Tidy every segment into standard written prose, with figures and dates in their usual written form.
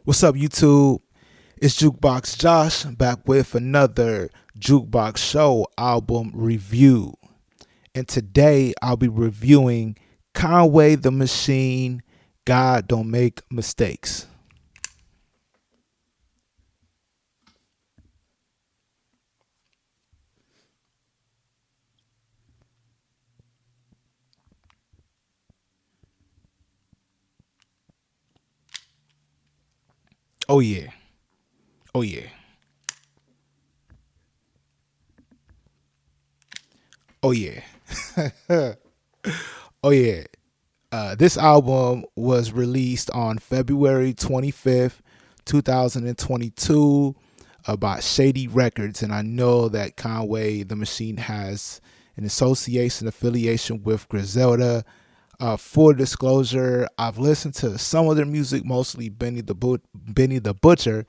What's up, YouTube? It's Jukebox Josh back with another Jukebox Show album review. And today I'll be reviewing Conway the Machine, God Don't Make Mistakes. Oh yeah. Oh yeah. Oh yeah. Oh yeah. This album was released on February 25th, 2022 by Shady Records. And I know that Conway the Machine has an affiliation with Griselda. Full disclosure, I've listened to some of their music, mostly Benny the Butcher.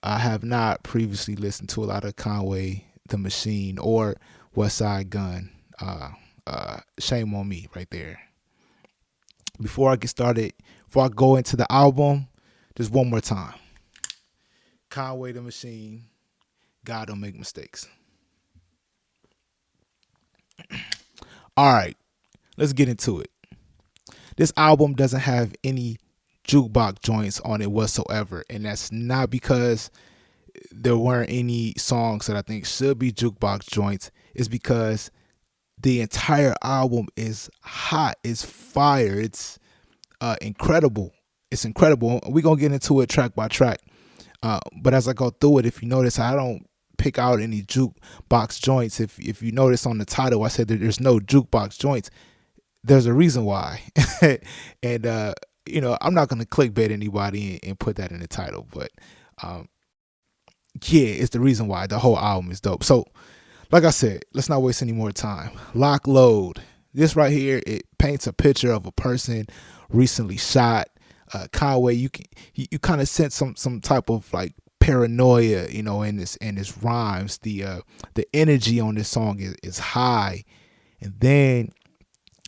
I have not previously listened to a lot of Conway the Machine or West Side Gun. Shame on me right there. Before I get started, before I go into the album, just one more time. Conway the Machine, God Don't Make Mistakes. All right, let's get into it. This album doesn't have any jukebox joints on it whatsoever, and that's not because there weren't any songs that I think should be jukebox joints. It's because the entire album is hot, it's fire, it's incredible. It's incredible. We're gonna get into it track by track. But as I go through it, if you notice, I don't pick out any jukebox joints. If you notice on the title, I said that there's no jukebox joints. There's a reason why. And I'm not gonna clickbait anybody and put that in the title, but yeah, it's the reason why. The whole album is dope. So, like I said, let's not waste any more time. Lock Load. This right here, it paints a picture of a person recently shot. Conway, you kind of sense some type of like paranoia, in this rhymes. The energy on this song is high, and then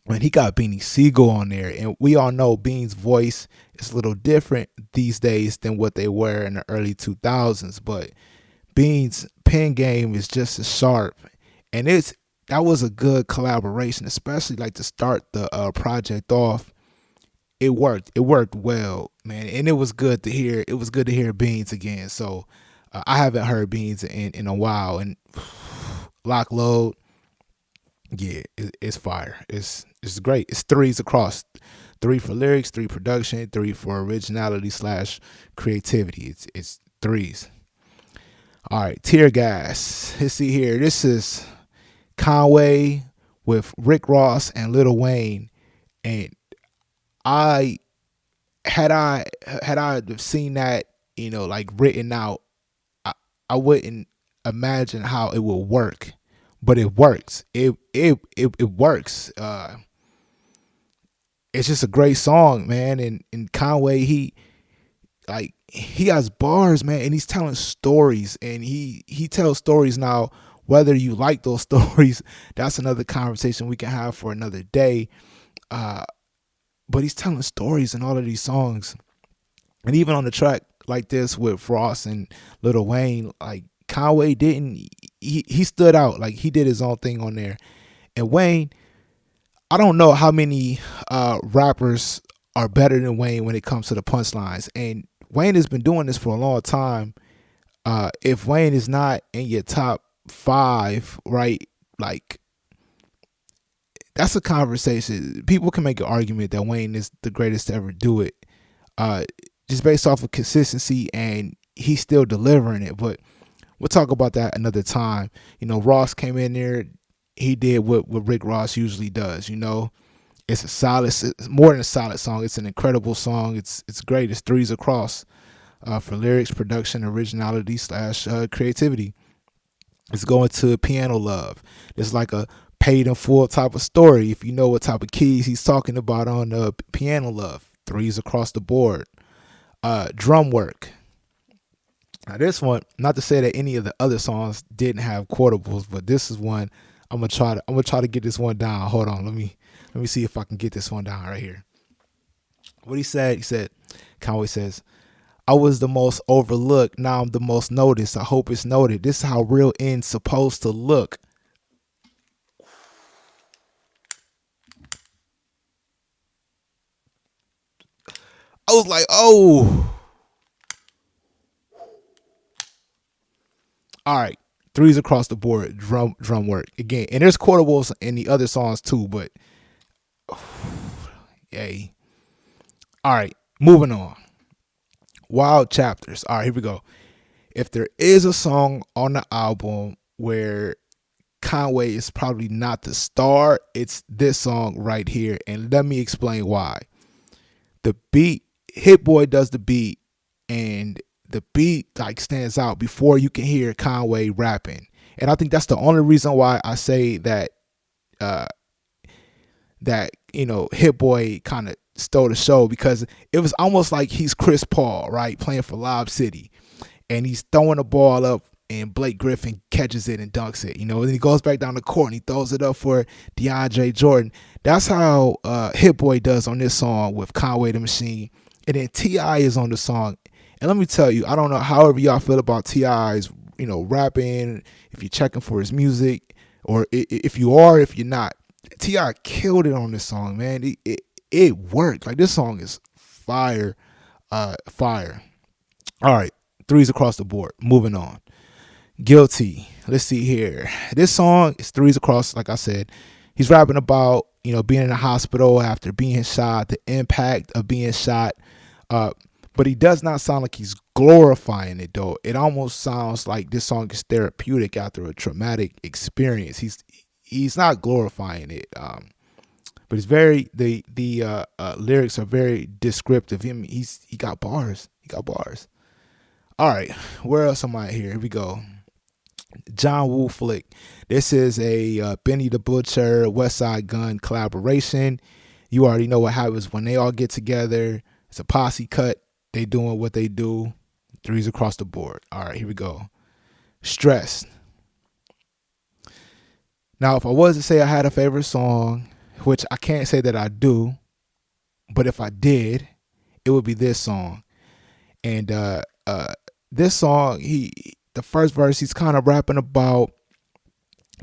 when he got Beanie Siegel on there, and we all know Bean's voice is a little different these days than what they were in the early 2000s, but Bean's pen game is just as sharp, and that was a good collaboration, especially like to start the project off. It worked well, man, and it was good to hear Beans again. So I haven't heard Beans in a while, and Lock Load, yeah, it's fire. It's great. It's threes across. 3 for lyrics, 3 production, 3 for originality / creativity. It's threes. All right, Tear Gas. Let's see here. This is Conway with Rick Ross and Lil Wayne, and I had I seen that, like written out, I wouldn't imagine how it would work, but it works. It works. It's just a great song, man. And Conway, he has bars, man, and he's telling stories, and he tells stories. Now, whether you like those stories, that's another conversation we can have for another day. But he's telling stories in all of these songs, and even on the track like this with Frost and Lil Wayne, like Conway didn't. He stood out. Like he did his own thing on there, and Wayne, I don't know how many rappers are better than Wayne when it comes to the punchlines. And Wayne has been doing this for a long time. If Wayne is not in your top 5, right, like that's a conversation. People can make an argument that Wayne is the greatest to ever do it, just based off of consistency, and he's still delivering it. But we'll talk about that another time. Ross came in there. He did what Rick Ross usually does. It's more than a solid song. It's an incredible song. It's great. It's threes across for lyrics, production, originality / creativity. It's going to Piano Love. It's like a paid in full type of story. If you know what type of keys he's talking about on Piano Love, threes across the board. Drum Work. Now this one, not to say that any of the other songs didn't have quotables, but this is one I'm gonna try to get this one down. Hold on, let me see if I can get this one down right here. What he said, Conway says, I was the most overlooked. Now I'm the most noticed. I hope it's noted. This is how real end's supposed to look. I was like, oh. All right. Threes across the board. Drum work. Again. And there's quotables in the other songs too, but yay. All right. Moving on. Wild Chapters. All right, here we go. If there is a song on the album where Conway is probably not the star, it's this song right here. And let me explain why. The beat, Hit Boy does the beat, and the beat like stands out before you can hear Conway rapping. And I think that's the only reason why I say that Hit Boy kind of stole the show, because it was almost like he's Chris Paul, right, playing for Lob City, and he's throwing the ball up, and Blake Griffin catches it and dunks it. Then he goes back down the court and he throws it up for DeAndre Jordan. That's how Hit Boy does on this song with Conway the Machine. And then T.I. is on the song. And let me tell you, I don't know however y'all feel about T.I.'s, rapping, if you're checking for his music, or if you are, if you're not. T.I. killed it on this song, man. It worked. Like, this song is fire. Fire. All right. Threes across the board. Moving on. Guilty. Let's see here. This song is threes across, like I said. He's rapping about, being in the hospital after being shot, the impact of being shot. But he does not sound like he's glorifying it, though. It almost sounds like this song is therapeutic after a traumatic experience. He's not glorifying it. But it's very, the lyrics are very descriptive. He got bars. All right, where else am I here? Here we go. John Woo Flick. This is a Benny the Butcher, Westside Gun collaboration. You already know what happens when they all get together. It's a posse cut. They doing what they do. Threes across the board. All right, here we go. Stressed. Now, if I was to say I had a favorite song, which I can't say that I do, but if I did, it would be this song. And this song, the first verse, he's kind of rapping about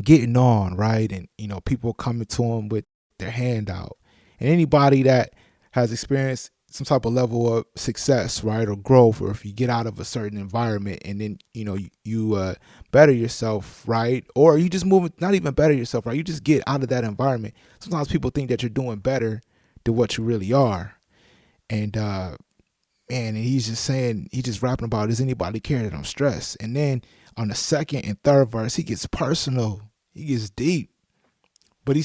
getting on, right? And, people coming to him with their hand out. And anybody that has experienced some type of level of success, right, or growth, or if you get out of a certain environment and then, you better yourself, right? Or you just move, not even better yourself, right? You just get out of that environment. Sometimes people think that you're doing better than what you really are. And, and he's just saying, he's just rapping about, does anybody care that I'm stressed? And then on the second and third verse, he gets personal. He gets deep. But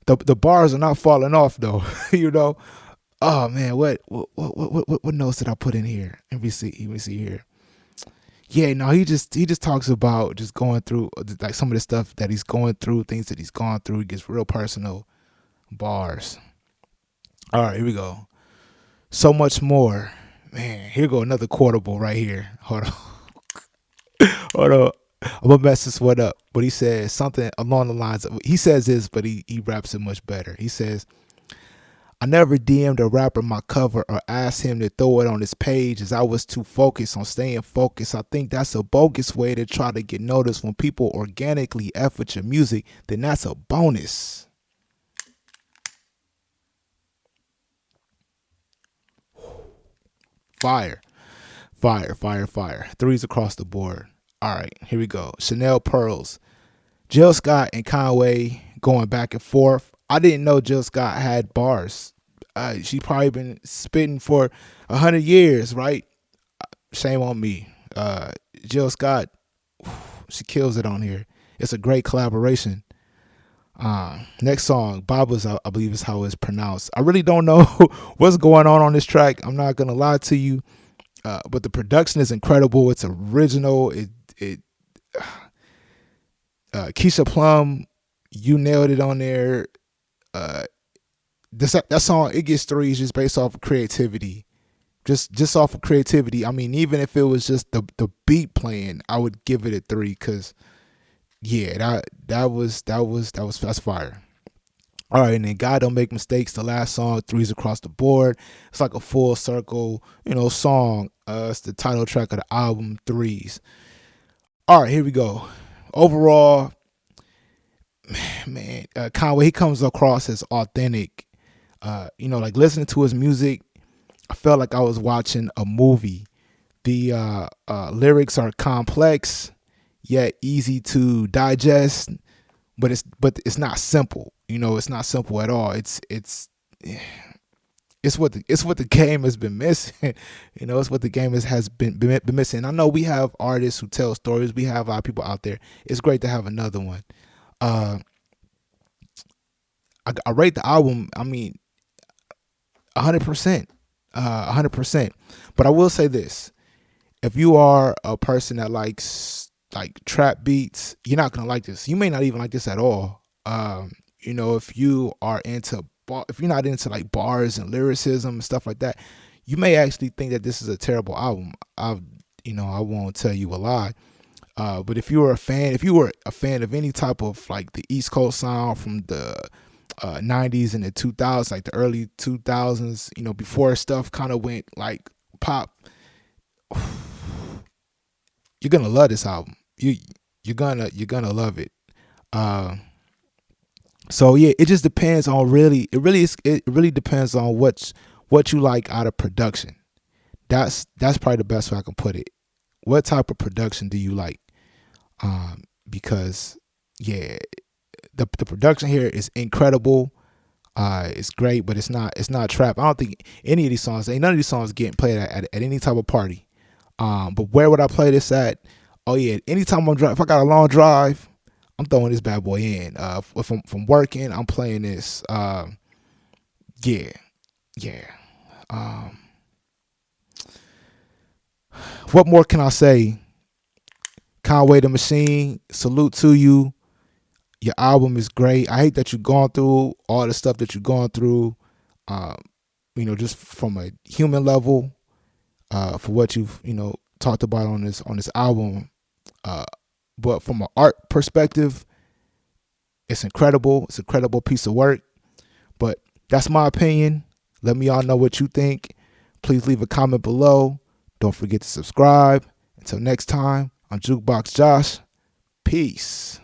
but the bars are not falling off, though. Oh man, what notes did I put in here? Let me see here. Yeah, no, he just talks about just going through like some of the stuff that he's going through, things that he's gone through. He gets real personal. Bars. All right, here we go. So much more. Man, here go another quotable right here. Hold on. I'm gonna mess this one up. But he says something along the lines of, he says this, but he raps it much better. He says, I never DM'd a rapper my cover or asked him to throw it on his page as I was too focused on staying focused. I think that's a bogus way to try to get noticed. When people organically F with your music, then that's a bonus. Fire. Threes across the board. All right, here we go. Chanel Pearls. Jill Scott and Conway going back and forth. I didn't know Jill Scott had bars. She probably been spitting for 100 years, right? Shame on me. Jill Scott, she kills it on here. It's a great collaboration. Next song, Baba's, I believe is how it's pronounced. I really don't know what's going on this track. I'm not gonna lie to you, but the production is incredible. It's original. Keisha Plum, you nailed it on there. That song, it gets threes just based off of creativity. Just off of creativity. I mean, even if it was just the beat playing, I would give it a 3 because yeah, that's fire. All right, and then God Don't Make Mistakes, the last song, Threes Across the Board. It's like a full circle, song. It's the title track of the album, Threes. All right, here we go. Overall, man, Conway, he comes across as authentic. Like listening to his music, I felt like I was watching a movie. The lyrics are complex yet easy to digest, but it's not simple. It's not simple at all. It's what the game has been missing. It's what the game has been missing. I know we have artists who tell stories. We have a lot of people out there. It's great to have another one. Uh, I rate the album. I mean, 100%, 100%. But I will say this: if you are a person that likes like trap beats, you're not gonna like this. You may not even like this at all. If you are into if you're not into like bars and lyricism and stuff like that, you may actually think that this is a terrible album. I won't tell you a lie. But if you were a fan of any type of like the East Coast sound from the 90s and the 2000s, like the early 2000s, before stuff kind of went like pop, you're gonna love this album. You're gonna love it. Uh, so yeah, it just depends on it really depends on what you like out of production. That's probably the best way I can put it. What type of production do you like? Because yeah, the production here is incredible. It's great, but it's not trap. I don't think any of these songs, ain't none of these songs getting played at any type of party. But where would I play this at? Oh yeah, anytime if I got a long drive, I'm throwing this bad boy in. If I'm from working, I'm playing this. Yeah, yeah. Um, what more can I say? Conway the Machine, salute to you. Your album is great. I hate that you're going through all the stuff that you're going through. Um, just from a human level, for what you've talked about on this album. Uh, but from an art perspective, it's incredible. It's an incredible piece of work. But that's my opinion. Let me all know what you think. Please leave a comment below. Don't forget to subscribe. Until next time, I'm Jukebox Josh. Peace.